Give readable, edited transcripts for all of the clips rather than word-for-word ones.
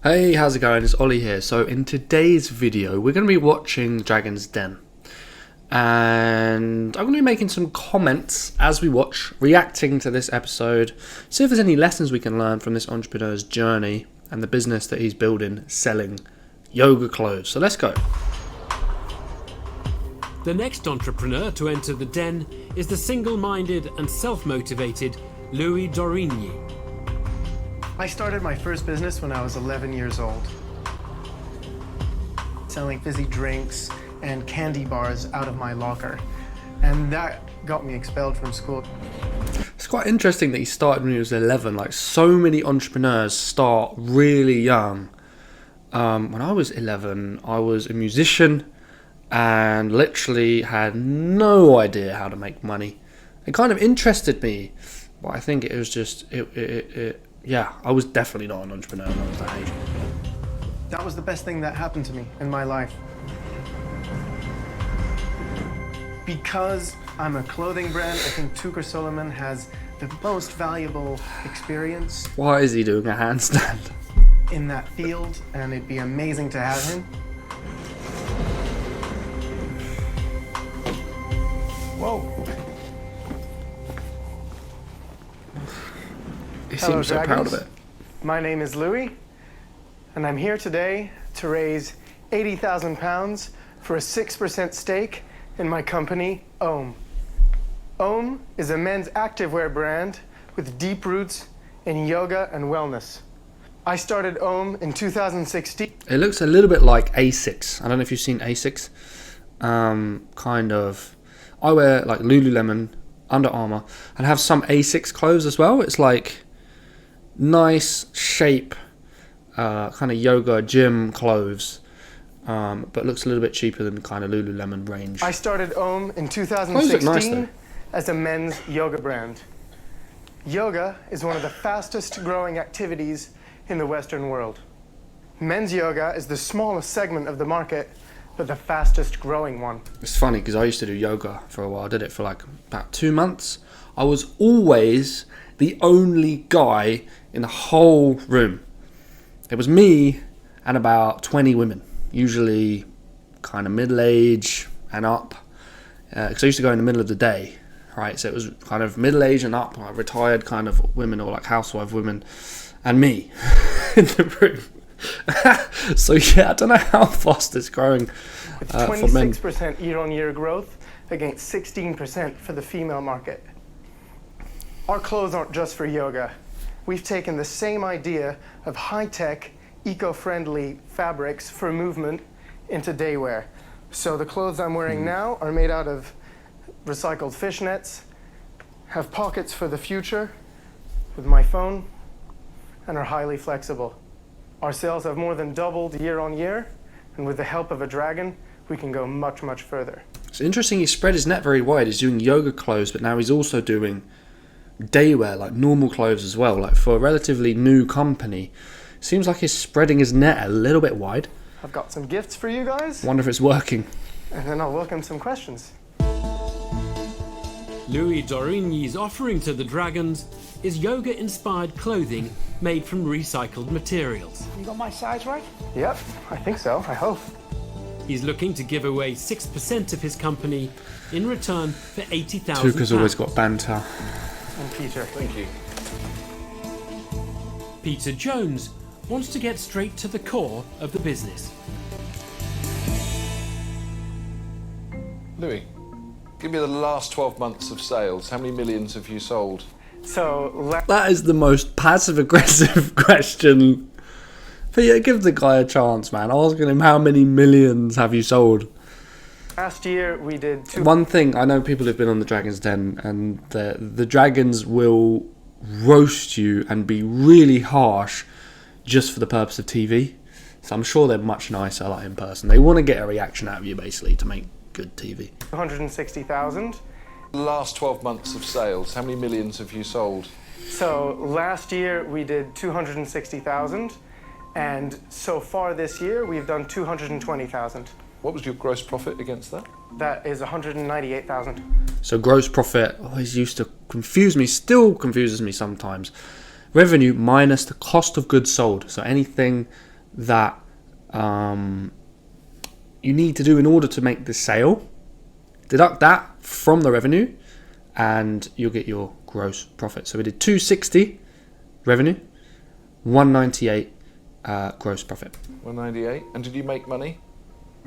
Hey, how's it going? It's Ollie here. So in today's video, we're going to be watching Dragon's Den. And I'm going to be making some comments as we watch, reacting to this episode, see if there's any lessons we can learn from this entrepreneur's journey and the business that he's building, selling yoga clothes. So let's go. The next entrepreneur to enter the den is the single-minded and self-motivated Louis Dorigny. I started my first business when I was 11 years old, selling fizzy drinks and candy bars out of my locker, and that got me expelled from school. It's quite interesting that he started when he was 11. Like, so many entrepreneurs start really young. When I was 11, I was a musician and literally had no idea how to make money. It kind of interested me, but I think it was just yeah, I was definitely not an entrepreneur when I was that age. That was the best thing that happened to me in my life. Because I'm a clothing brand, I think Tucker Solomon has the most valuable experience. Why is he doing a handstand? In that field, and it'd be amazing to have him. Whoa. He Hello, seems so proud of Dragons. it. My name is Louis, and I'm here today to raise 80,000 pounds for a 6% stake in my company, Om. Om is a men's activewear brand with deep roots in yoga and wellness. I started Om in 2016. It looks a little bit like Asics. I don't know if you've seen Asics. Kind of. I wear like Lululemon, Under Armour, and have some Asics clothes as well. It's like nice shape, kind of yoga gym clothes, but looks a little bit cheaper than kind of Lululemon range. I started Om in Clothes look nice, 2016 though. as a men's yoga brand. Yoga is one of the fastest growing activities in the Western world. Men's yoga is the smallest segment of the market, but the fastest growing one. It's funny because I used to do yoga for a while. I did it for like about 2 months. I was always the only guy in the whole room. It was me and about 20 women, usually kind of middle age and up, because I used to go in the middle of the day, right? So it was kind of middle age and up, like retired kind of women or like housewife women, and me in the room. So yeah, I don't know how fast it's growing It's for men. 26% year-on-year growth against 16% for the female market. Our clothes aren't just for yoga. We've taken the same idea of high-tech, eco-friendly fabrics for movement into day wear. So the clothes I'm wearing now are made out of recycled fishnets, have pockets for the future with my phone, and are highly flexible. Our sales have more than doubled year on year, and with the help of a dragon, we can go much, much further. It's interesting, he spread his net very wide. He's doing yoga clothes, but now he's also doing day wear, like normal clothes as well. Like for a relatively new company, seems like he's spreading his net a little bit wide. I've got some gifts for you guys, Wonder if it's working. and then I'll welcome some questions. Louis Dorigny's offering to the Dragons is yoga-inspired clothing made from recycled materials. You got my size right? Yep, I think so, I hope. He's looking to give away 6% of his company in return for 80,000 Tuka's always got banter. And Peter. Thank you. Peter Jones wants to get straight to the core of the business. Louis, give me the last 12 months of sales. How many millions have you sold? So That is the most passive-aggressive question. But yeah, give the guy a chance, man. Asking him how many millions have you sold. last year we did One thing, I know people who've been on the Dragon's Den, and the Dragons will roast you and be really harsh just for the purpose of TV. So I'm sure they're much nicer like in person. They want to get a reaction out of you, basically, to make good TV. 260,000. The last 12 months of sales. How many millions have you sold? So last year we did 260,000, and so far this year we've done 220,000. What was your gross profit against that? That is 198,000. So gross profit always used to confuse me, still confuses me sometimes. Revenue minus the cost of goods sold. So anything that you need to do in order to make the sale. Deduct that from the revenue and you'll get your gross profit. So we did 260 revenue, 198 gross profit. 198. And did you make money?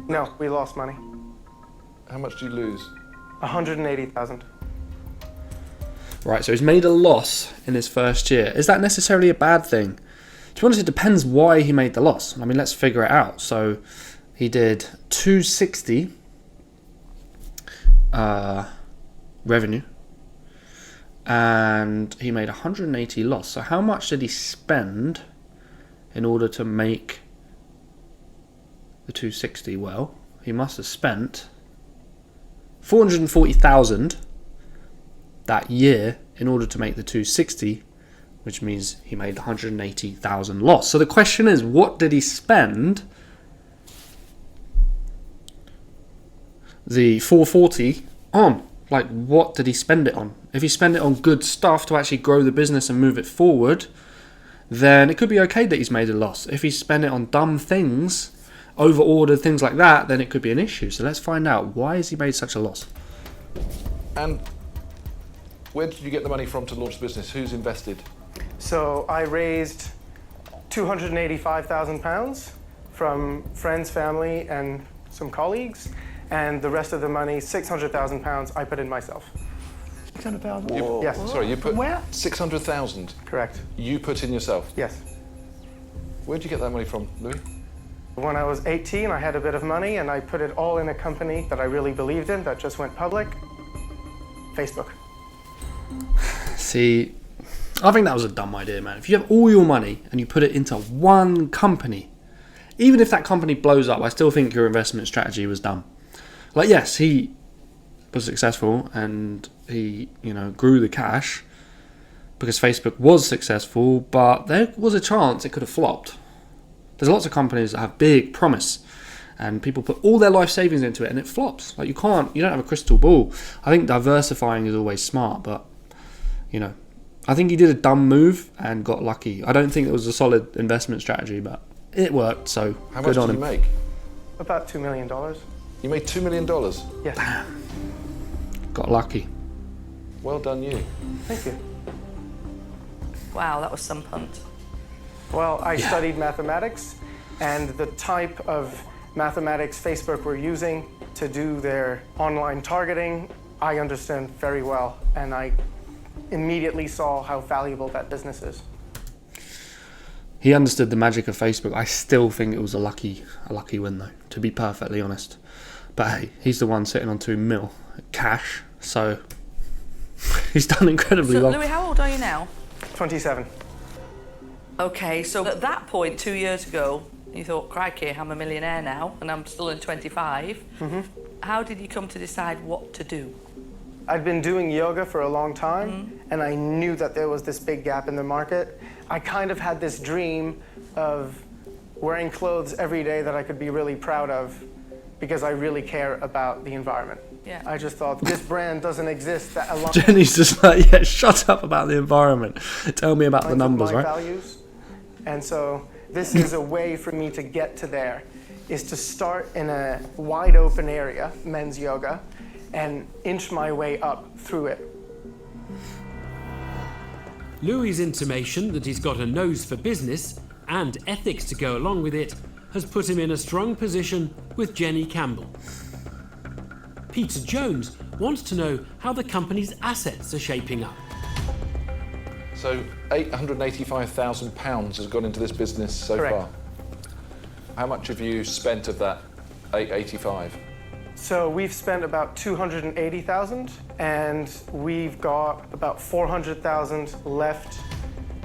No, we lost money. How much did you lose? 180,000. Right, so he's made a loss in his first year. Is that necessarily a bad thing? To be honest, it depends why he made the loss. I mean, let's figure it out. So he did 260 revenue and he made 180 loss. So how much did he spend in order to make the 260? Well, he must have spent 440,000 that year in order to make the 260, which means he made 180,000 loss. So the question is, what did he spend the 440 on? Like, what did he spend it on? If he spent it on good stuff to actually grow the business and move it forward, then it could be okay that he's made a loss. If he spent it on dumb things, over-ordered, things like that, then it could be an issue. So let's find out, why has he made such a loss? And where did you get the money from to launch the business? Who's invested? So I raised £285,000 from friends, family, and some colleagues, and the rest of the money, £600,000, I put in myself. 600,000? Yes. Sorry, you put Where? 600,000. Correct. You put in yourself. Yes. Where did you get that money from, Louis? When I was 18, I had a bit of money, and I put it all in a company that I really believed in that just went public, Facebook. See, I think that was a dumb idea, man. If you have all your money and you put it into one company, even if that company blows up, I still think your investment strategy was dumb. Like, yes, he was successful and he, grew the cash because Facebook was successful, but there was a chance it could have flopped. There's lots of companies that have big promise and people put all their life savings into it and it flops. Like, you don't have a crystal ball. I think diversifying is always smart, but I think he did a dumb move and got lucky. I don't think it was a solid investment strategy, but it worked, so How good much on did him. you make? About $2 million. You made $2 million. Yes. Got lucky. Well done, you. Thank you. Wow, that was some punt. Well, I studied mathematics, and the type of mathematics Facebook were using to do their online targeting, I understand very well, and I immediately saw how valuable that business is. He understood the magic of Facebook. I still think it was a lucky win, though, to be perfectly honest. But hey, he's the one sitting on 2 mil cash, so he's done incredibly So, well. Louis, how old are you now? 27. Okay, so at that point, 2 years ago, you thought, crikey, I'm a millionaire now, and I'm still in 25. Mm-hmm. How did you come to decide what to do? I'd been doing yoga for a long time, and I knew that there was this big gap in the market. I kind of had this dream of wearing clothes every day that I could be really proud of because I really care about the environment. Yeah. I just thought, this brand doesn't exist that aligns Jenny's just like, yeah, shut up about the environment. Tell me about the with numbers, my right? values. And so this is a way for me to get to there, is to start in a wide open area, men's yoga, and inch my way up through it. Louis' intimation that he's got a nose for business and ethics to go along with it has put him in a strong position with Jenny Campbell. Peter Jones wants to know how the company's assets are shaping up. So £885,000 has gone into this business so Correct. far. How much have you spent of that 885? So we've spent about 280,000, and we've got about 400,000 left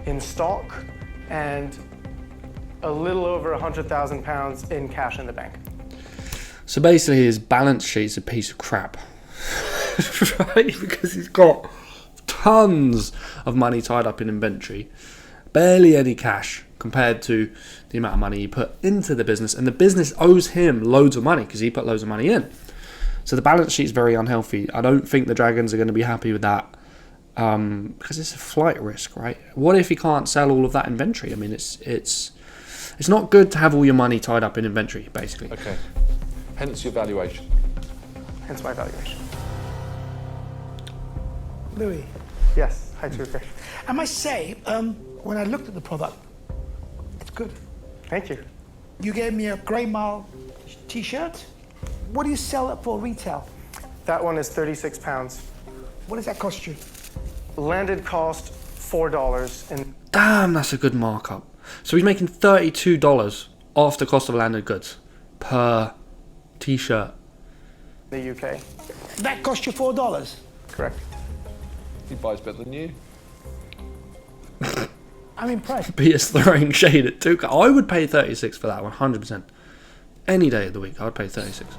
in stock, and a little over 100,000 pounds in cash in the bank. So basically his balance sheet's a piece of crap. Right? Because he's got tons of money tied up in inventory, barely any cash compared to the amount of money he put into the business, and the business owes him loads of money because he put loads of money in. So the balance sheet is very unhealthy. I don't think the Dragons are going to be happy with that because it's a flight risk, right? What if he can't sell all of that inventory? I mean, it's It's not good to have all your money tied up in inventory, basically. Okay. Hence your valuation. Hence my valuation. Louis, Yes, hi Turkish. I must say, when I looked at the product, it's good. Thank you. You gave me a Grey Mile t-shirt. What do you sell it for retail? That one is 36 pounds. What does that cost you? Landed cost $4 and Damn, that's a good markup. So he's making $32 after cost of landed goods per t-shirt. the UK. That cost you $4. Correct. He buys better than you. I'm impressed. Peter's throwing shade at Tuka. I would pay 36 for that 100%. Any day of the week, I would pay 36.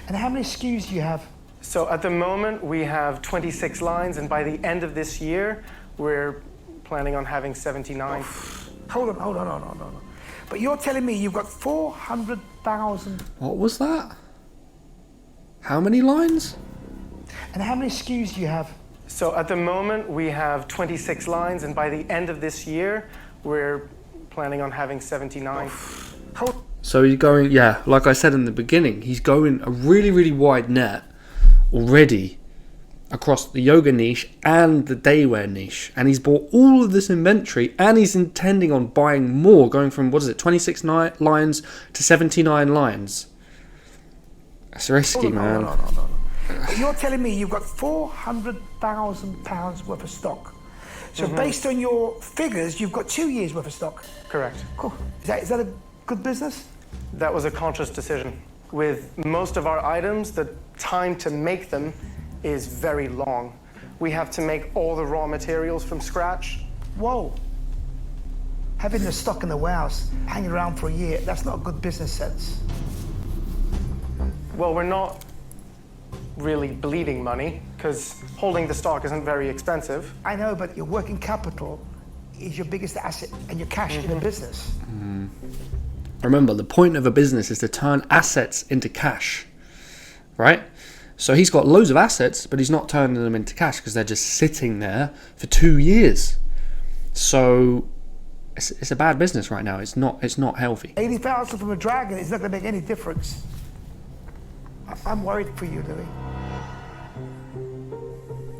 And how many SKUs do you have? So at the moment we have 26 lines, and by the end of this year we're planning on having 79. Hold on. But you're telling me you've got 400,000. What was that? How many lines? And how many SKUs do you have? So at the moment we have 26 lines, and by the end of this year we're planning on having 79. Hold. So he's going, yeah, like I said in the beginning, he's going a really, really wide net already across the yoga niche and the daywear niche. And he's bought all of this inventory, and he's intending on buying more, going from, 26 lines to 79 lines. That's risky, man. No. But you're telling me you've got £400,000 worth of stock. So based on your figures, you've got 2 years worth of stock. Correct. Cool. Is that a good business? That was a conscious decision. With most of our items, the time to make them is very long. We have to make all the raw materials from scratch. Whoa. Having the stock in the warehouse hanging around for a year, that's not a good business sense. Well, we're not really bleeding money because holding the stock isn't very expensive. I know, but your working capital is your biggest asset and your cash in a business. Remember, the point of a business is to turn assets into cash, right? So he's got loads of assets, but he's not turning them into cash because they're just sitting there for 2 years. So it's a bad business right now. It's not healthy. 80,000 from a dragon is not going to make any difference. I'm worried for you, Louis.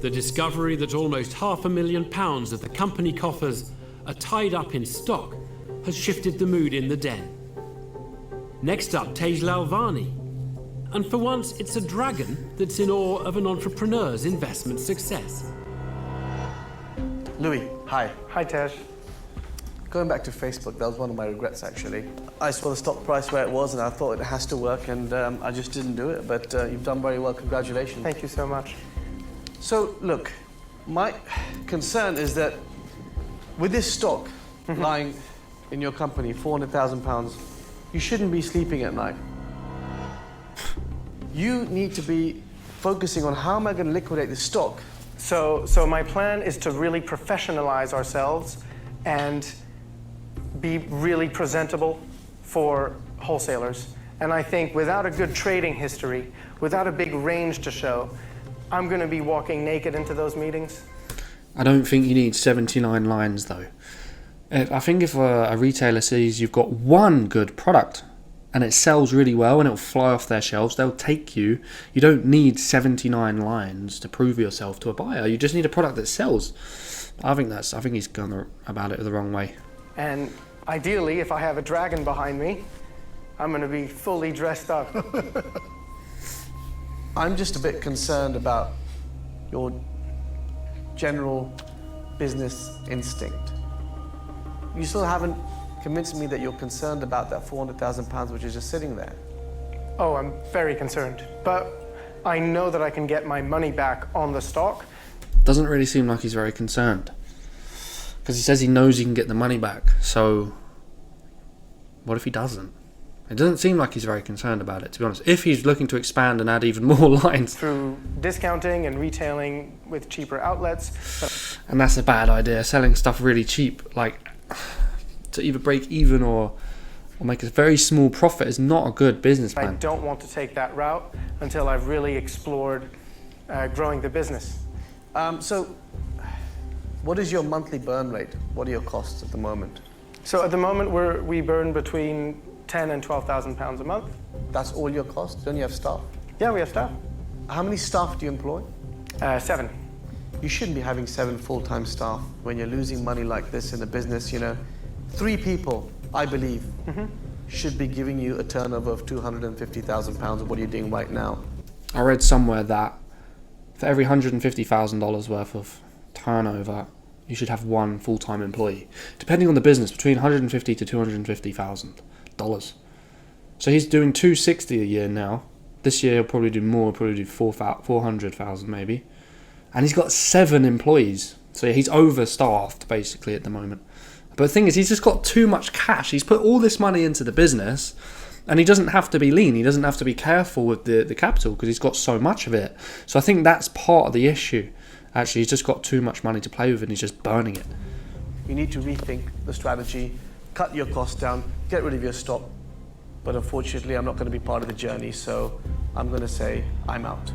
The discovery that almost £500,000 of the company coffers are tied up in stock has shifted the mood in the den. Next up, Tej Lalvani. And for once, it's a dragon that's in awe of an entrepreneur's investment success. Louis, hi. Hi, Tej. Going back to Facebook, that was one of my regrets actually. I saw the stock price where it was and I thought it has to work, and I just didn't do it, but you've done very well, congratulations. Thank you so much. So look, my concern is that with this stock lying in your company, £400,000, you shouldn't be sleeping at night. You need to be focusing on how am I going to liquidate this stock. So my plan is to really professionalize ourselves and be really presentable for wholesalers. And I think without a good trading history, without a big range to show, I'm going to be walking naked into those meetings. I don't think you need 79 lines though. I think if a retailer sees you've got one good product and it sells really well and it'll fly off their shelves, they'll take you. You don't need 79 lines to prove yourself to a buyer. You just need a product that sells. I think he's gone about it the wrong way. And ideally, if I have a dragon behind me, I'm going to be fully dressed up. I'm just a bit concerned about your general business instinct. You still haven't convinced me that you're concerned about that £400,000 which is just sitting there. Oh, I'm very concerned. But I know that I can get my money back on the stock. Doesn't really seem like he's very concerned. Because he says he knows he can get the money back. So what if he doesn't? It doesn't seem like he's very concerned about it, to be honest. If he's looking to expand and add even more lines. Through discounting and retailing with cheaper outlets. And that's a bad idea. Selling stuff really cheap, like to either break even or make a very small profit is not a good business plan. I don't want to take that route until I've really explored growing the business. So what is your monthly burn rate? What are your costs at the moment? So at the moment, we burn between 10 and 12,000 pounds a month. That's all your cost? Don't you have staff? Yeah, we have staff. How many staff do you employ? 7. You shouldn't be having 7 full-time staff when you're losing money like this in a business, 3 people, I believe, should be giving you a turnover of £250,000 of what you're doing right now. I read somewhere that for every $150,000 worth of turnover, you should have 1 full-time employee, depending on the business, between $150,000 to $250,000. So he's doing $260,000 a year now. This year he'll probably do more. He'll probably do $400,000 maybe, and he's got 7 employees. So he's overstaffed basically at the moment. But the thing is, he's just got too much cash. He's put all this money into the business, and he doesn't have to be lean. He doesn't have to be careful with the capital because he's got so much of it. So I think that's part of the issue. Actually, he's just got too much money to play with and he's just burning it. You need to rethink the strategy, cut your costs down, get rid of your stock. But unfortunately, I'm not going to be part of the journey, so I'm going to say I'm out.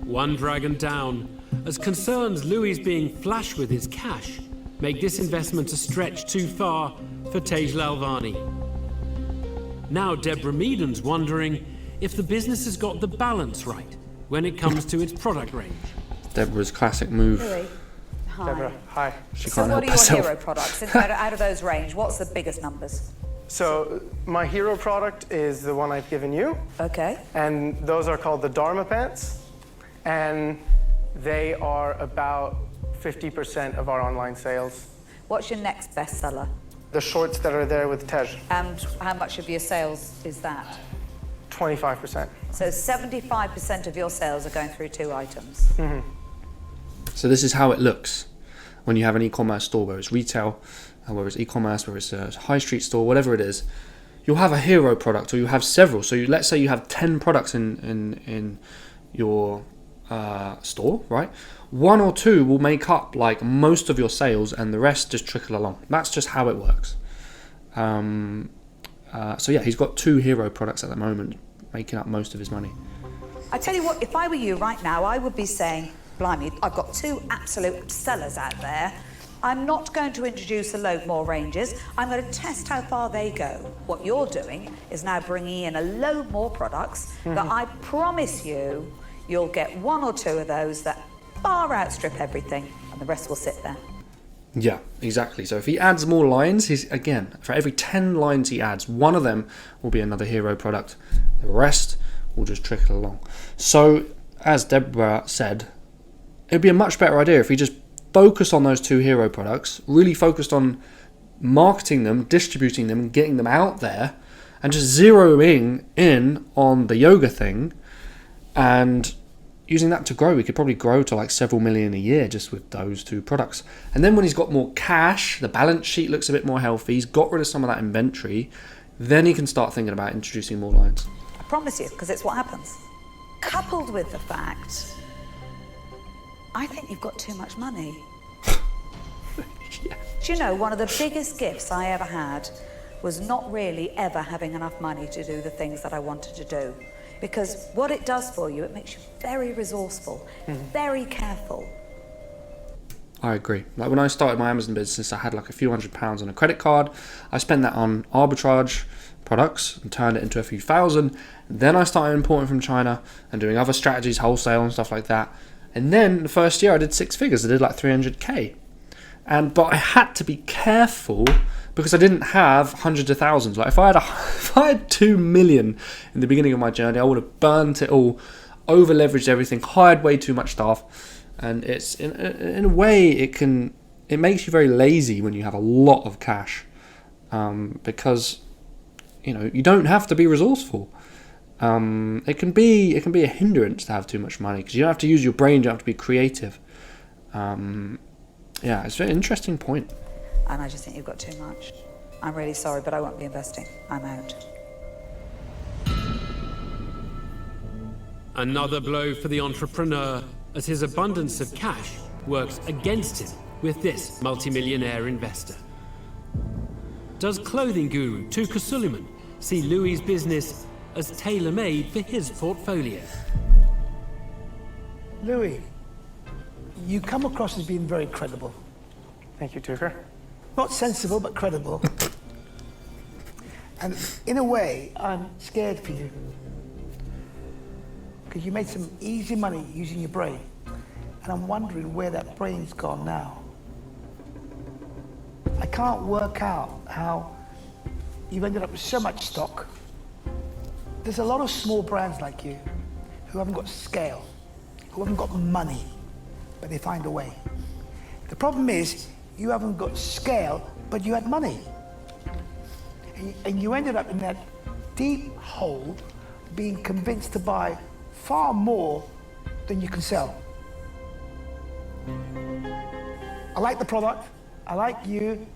One dragon down, as concerns Louis being flush with his cash make this investment a stretch too far for Tej Lalvani. Now Deborah Meaden's wondering if the business has got the balance right when it comes to its product range. Deborah's classic move. Louis, hi. Deborah, hi. She So can't what help are your herself. hero products? Out of those range, what's the biggest numbers? So my hero product is the one I've given you, Okay. and those are called the Dharma pants, and they are about 50% of our online sales. What's your next bestseller? The shorts that are there with Tej, And how much of your sales is that? 25%. So 75% of your sales are going through 2 items. So this is how it looks when you have an e-commerce store, whether it's retail, whether it's e-commerce, whether it's a high street store, whatever it is. You'll have a hero product, or you have several. So let's say you have 10 products in your store, right? 1 or 2 will make up like most of your sales, and the rest just trickle along. That's just how it works. So yeah, he's got 2 hero products at the moment, making up most of his money. I tell you what, if I were you right now, I would be saying, blimey, I've got 2 absolute sellers out there. I'm not going to introduce a load more ranges. I'm going to test how far they go. What you're doing is now bringing in a load more products that I promise you'll get 1 or 2 of those that far outstrip everything, and the rest will sit there. Yeah, exactly. So if he adds more lines, for every 10 lines he adds, 1 of them will be another hero product. The rest will just trickle along. So, as Deborah said, it'd be a much better idea if he just focused on those 2 hero products, really focused on marketing them, distributing them, and getting them out there, and just zeroing in on the yoga thing, and using that to grow. We could probably grow to like several million a year just with those 2 products. And then when he's got more cash, the balance sheet looks a bit more healthy, he's got rid of some of that inventory, then he can start thinking about introducing more lines. I promise you, because it's what happens. Coupled with the fact, I think you've got too much money. Yeah. Do you know, one of the biggest gifts I ever had was not really ever having enough money to do the things that I wanted to do. Because what it does for you, it makes you very resourceful, very careful. I agree. Like when I started my Amazon business, I had like a few £100 on a credit card. I spent that on arbitrage products and turned it into a few thousand. Then I started importing from China and doing other strategies, wholesale and stuff like that. And then the first year I did 6 figures. I did like 300k. But I had to be careful because I didn't have hundreds of thousands. Like if I had 2 million in the beginning of my journey, I would have burnt it all, over leveraged everything, hired way too much staff. And it's in a way it makes you very lazy when you have a lot of cash, because you don't have to be resourceful. It can be a hindrance to have too much money because you don't have to use your brain, you don't have to be creative. Yeah, it's an interesting point. And I just think you've got too much. I'm really sorry, but I won't be investing. I'm out. Another blow for the entrepreneur, as his abundance of cash works against him with this multimillionaire investor. Does clothing guru Tuka Suleiman see Louis' business as tailor-made for his portfolio? Louis, you come across as being very credible. Thank you, Tucker. Not sensible, but credible. And in a way, I'm scared for you. Because you made some easy money using your brain. And I'm wondering where that brain's gone now. I can't work out how you've ended up with so much stock. There's a lot of small brands like you who haven't got scale, who haven't got money, but they find a way. The problem is, you haven't got scale, but you had money. And you ended up in that deep hole, being convinced to buy far more than you can sell. I like the product, I like you,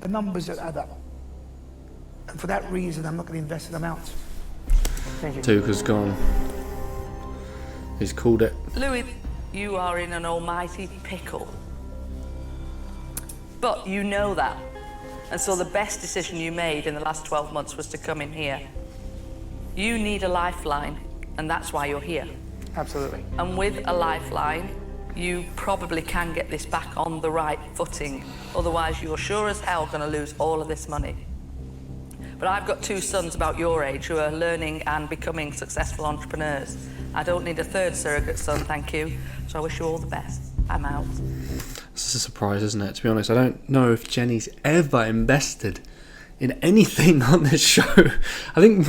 the numbers that add up. And for that reason, I'm not going to invest in amounts. Thank you. Tuca's gone. He's called it. Louis, you are in an almighty pickle. But you know that. And so the best decision you made in the last 12 months was to come in here. You need a lifeline, and that's why you're here. Absolutely. And with a lifeline, you probably can get this back on the right footing. Otherwise, you're sure as hell going to lose all of this money. But I've got two sons about your age who are learning and becoming successful entrepreneurs. I don't need a third surrogate son, thank you. So I wish you all the best. I'm out. This is a surprise, isn't it? To be honest, I don't know if Jenny's ever invested in anything on this show. I think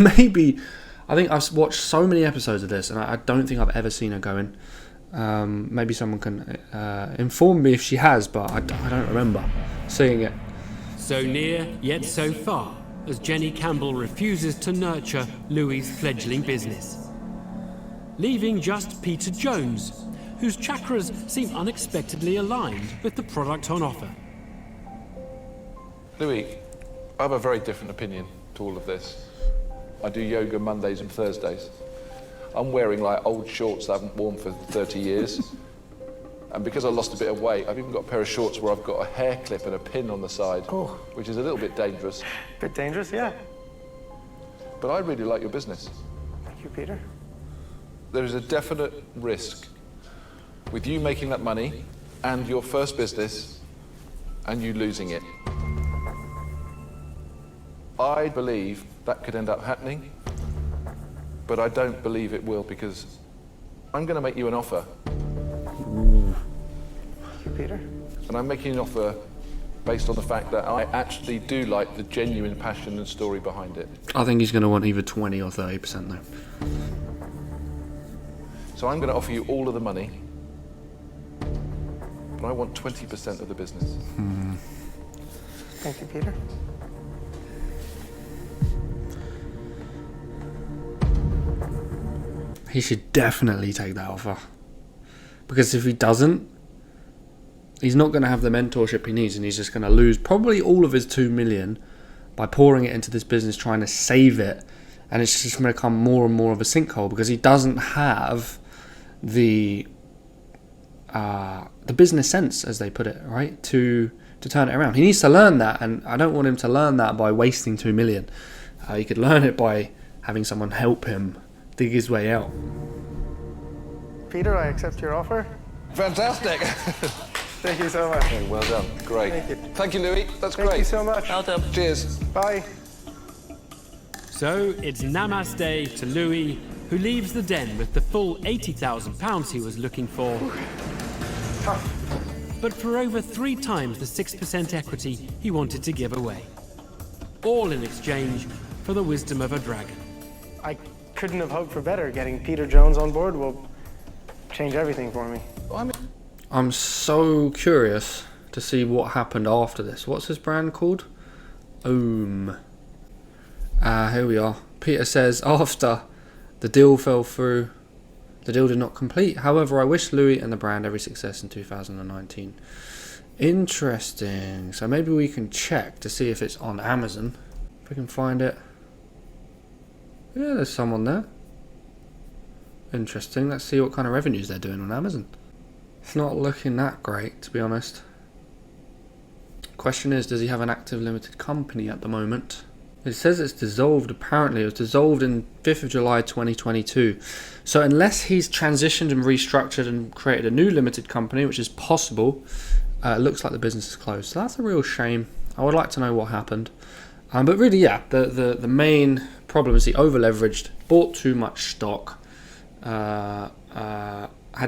I've watched so many episodes of this, and I don't think I've ever seen her go in. Maybe someone can inform me if she has, but I don't remember seeing it. So near, yet so far, as Jenny Campbell refuses to nurture Louis' fledgling business. Leaving just Peter Jones, whose chakras seem unexpectedly aligned with the product on offer. Louis, I have a very different opinion to all of this. I do yoga Mondays and Thursdays. I'm wearing like old shorts that I haven't worn for 30 years. And because I lost a bit of weight, I've even got a pair of shorts where I've got a hair clip and a pin on the side, which is a little bit dangerous. Bit dangerous, yeah. But I really like your business. Thank you, Peter. There is a definite risk with you making that money and your first business and you losing it. I believe that could end up happening, but I don't believe it will, because I'm going to make you an offer. Thank you, Peter. And I'm making an offer based on the fact that I actually do like the genuine passion and story behind it. I think he's going to want either 20 or 30% though. So I'm going to offer you all of the money, but I want 20% of the business. Thank you, Peter. He should definitely take that offer. Because if he doesn't, he's not going to have the mentorship he needs, and he's just going to lose probably all of his 2 million by pouring it into this business, trying to save it, and it's just going to become more and more of a sinkhole because he doesn't have the business sense, as they put it, right, to turn it around. He needs to learn that, and I don't want him to learn that by wasting 2 million. He could learn it by having someone help him dig his way out. Peter, I accept your offer. Fantastic! Thank you so much. Okay, well done. Great. Thank you. Thank you, Louis. That's Thank great. you so much. Well done. Cheers. Bye. So it's namaste to Louis, who leaves the den with the full £80,000 he was looking for. But for over 3 times the 6% equity he wanted to give away. All in exchange for the wisdom of a dragon. I couldn't have hoped for better. Getting Peter Jones on board will change everything for me. I'm so curious to see what happened after this. What's his brand called? Here we are. Peter says, after the deal fell through, the deal did not complete. However, I wish Louis and the brand every success in 2019. Interesting. So maybe we can check to see if it's on Amazon. If we can find it. Yeah, there's someone there. Interesting. Let's see what kind of revenues they're doing on Amazon. It's not looking that great, to be honest. Question is, does he have an active limited company at the moment? It says it's dissolved. Apparently it was dissolved in 5th of July 2022. So unless he's transitioned and restructured and created a new limited company, which is possible, looks like the business is closed. So that's a real shame. I would like to know what happened. But really, yeah, the main problem is he over-leveraged, bought too much stock, had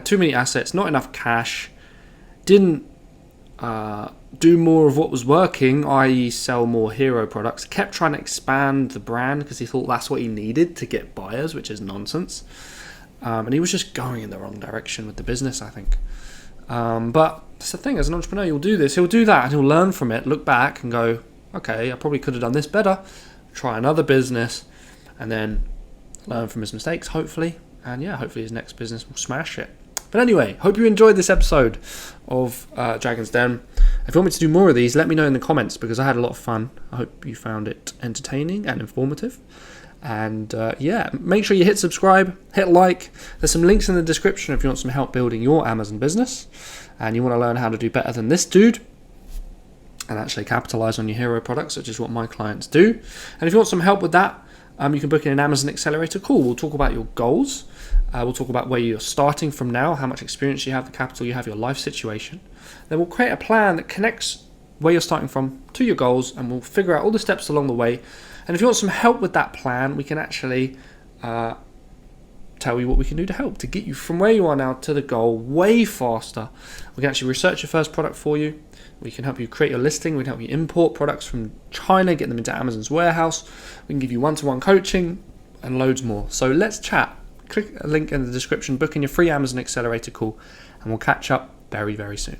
too many assets, not enough cash, didn't do more of what was working, i.e. sell more hero products, kept trying to expand the brand because he thought that's what he needed to get buyers, which is nonsense. And he was just going in the wrong direction with the business, I think. But that's the thing, as an entrepreneur, you'll do this, he'll do that, and he'll learn from it, look back and go, okay, I probably could have done this better, try another business, and then learn from his mistakes, hopefully. And yeah, hopefully his next business will smash it. But anyway, hope you enjoyed this episode of Dragon's Den. If you want me to do more of these, let me know in the comments, because I had a lot of fun. I hope you found it entertaining and informative. And yeah, make sure you hit subscribe, hit like. There's some links in the description if you want some help building your Amazon business and you want to learn how to do better than this dude and actually capitalize on your hero products, which is what my clients do. And if you want some help with that, you can book in an Amazon Accelerator call. We'll talk about your goals. We'll talk about where you're starting from now, how much experience you have, the capital you have, your life situation. Then we'll create a plan that connects where you're starting from to your goals, and we'll figure out all the steps along the way. And if you want some help with that plan, we can actually tell you what we can do to help, to get you from where you are now to the goal way faster. We can actually research your first product for you. We can help you create your listing. We can help you import products from China, get them into Amazon's warehouse. We can give you one-to-one coaching and loads more. So let's chat. Click a link in the description, book in your free Amazon Accelerator call, and we'll catch up very, very soon.